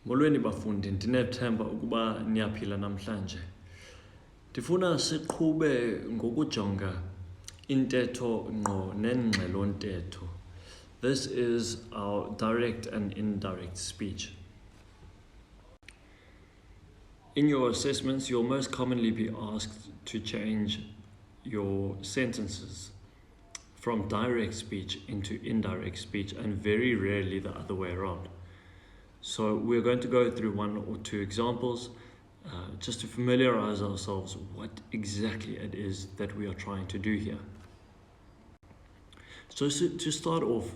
Molweni bafundi, ndinethemba ukuba niyaphila namhlanje. Ndifuna siqhube ngokujonga intetho ngqo nengxelo ntetho. This is our direct and indirect speech. In your assessments, you'll most commonly be asked to change your sentences from direct speech into indirect speech, and very rarely the other way around. So we're going to go through one or two examples just to familiarize ourselves what exactly it is that we are trying to do here. So to start off,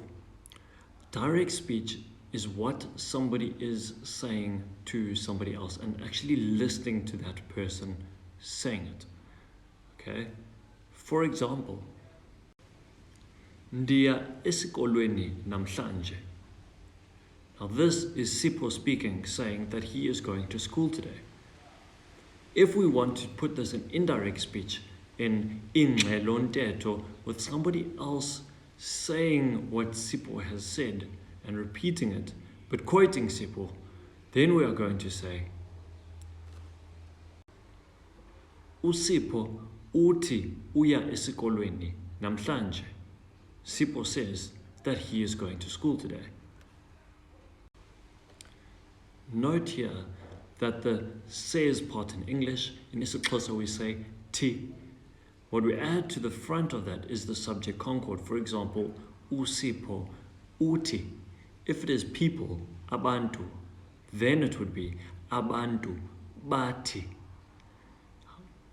direct speech is what somebody is saying to somebody else and actually listening to that person saying it. Okay? For example, ndiya esikolweni namhlanje. Now this is Sipho speaking, saying that he is going to school today. If we want to put this in indirect speech, in Ingxelo ntetho, with somebody else saying what Sipho has said and repeating it, but quoting Sipho, then we are going to say, uSipho uthi uya esikolweni namhlanje. Sipho says that he is going to school today. Note here that the says part in English, in isiXhosa we say ti. What we add to the front of that is the subject concord. For example, uSipho uti. If it is people, abantu, then it would be abantu bati.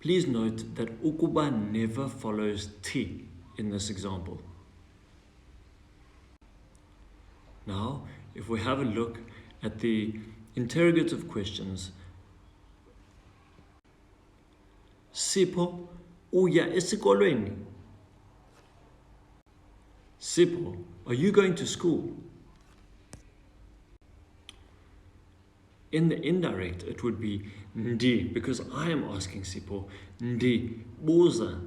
Please note that ukuba never follows ti in this example. Now, if we have a look at the interrogative questions, Sipho uya esikolweni. Sipho, are you going to school? In the indirect, it would be ndi, because I am asking Sipho, ndi buza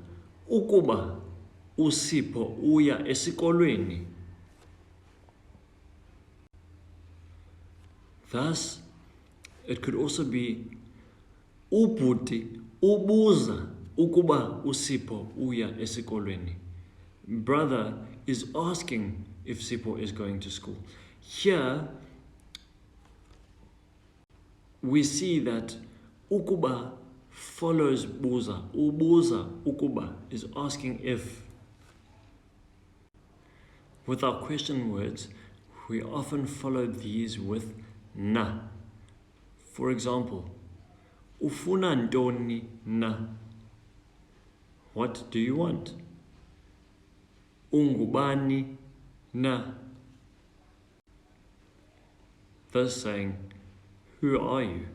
ukuba uSipho uya esikolweni. Thus, it could also be ubhuti ubuza ukuba uSipho uya esikolweni. Brother is asking if Sipho is going to school. Here, we see that ukuba follows buza. Ubuza ukuba is asking if. With our question words, we often follow these with na. For example, ufuna ntoni na? What do you want? Ungubani na? Thus saying, who are you?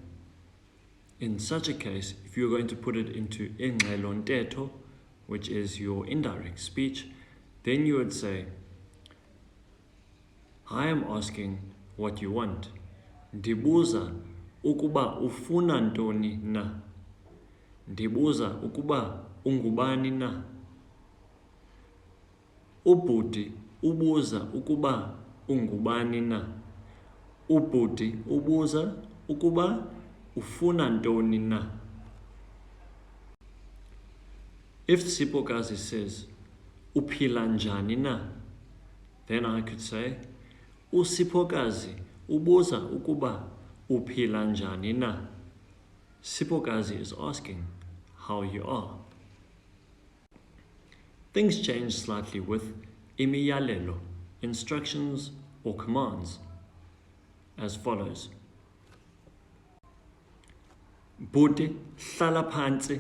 In such a case, if you're going to put it into ingxelo ntetho, which is your indirect speech, then you would say, I am asking what you want. Ndibuza ukuba ufuna ntoni na? Ndibuza ukuba ungubani na? Ubhuti ubuza ukuba ungubani na? Ubhuti ubuza ukuba ufuna ntoni na? If Siphokazi says, uphila njani na? Then I could say, uSiphokazi ubuza ukuba uphila njani na? Siphokazi is asking how you are. Things change slightly with imiyalelo, instructions or commands, as follows. Bhuti, hlala phansi.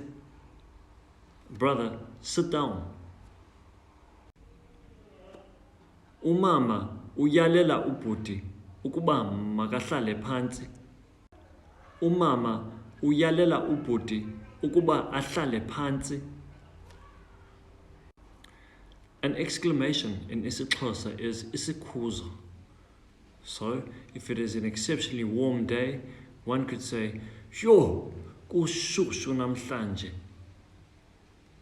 Brother, sit down. Umama uyalela ubhuti ukuba makahlale phansi. Umama uyalela ubhuti ukuba ahlale phansi. An exclamation in isiXhosa is isiKhuzo. So, if it is an exceptionally warm day, one could say, Yo, kushushu namhlanje.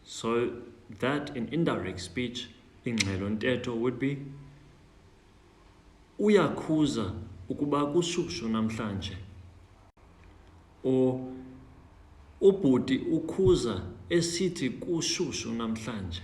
So, that in indirect speech, ingxelo ntetho would be, uyakhuza ukuba kushushu namhlanje. Or ubhuti ukhuza esithi kushushu namhlanje.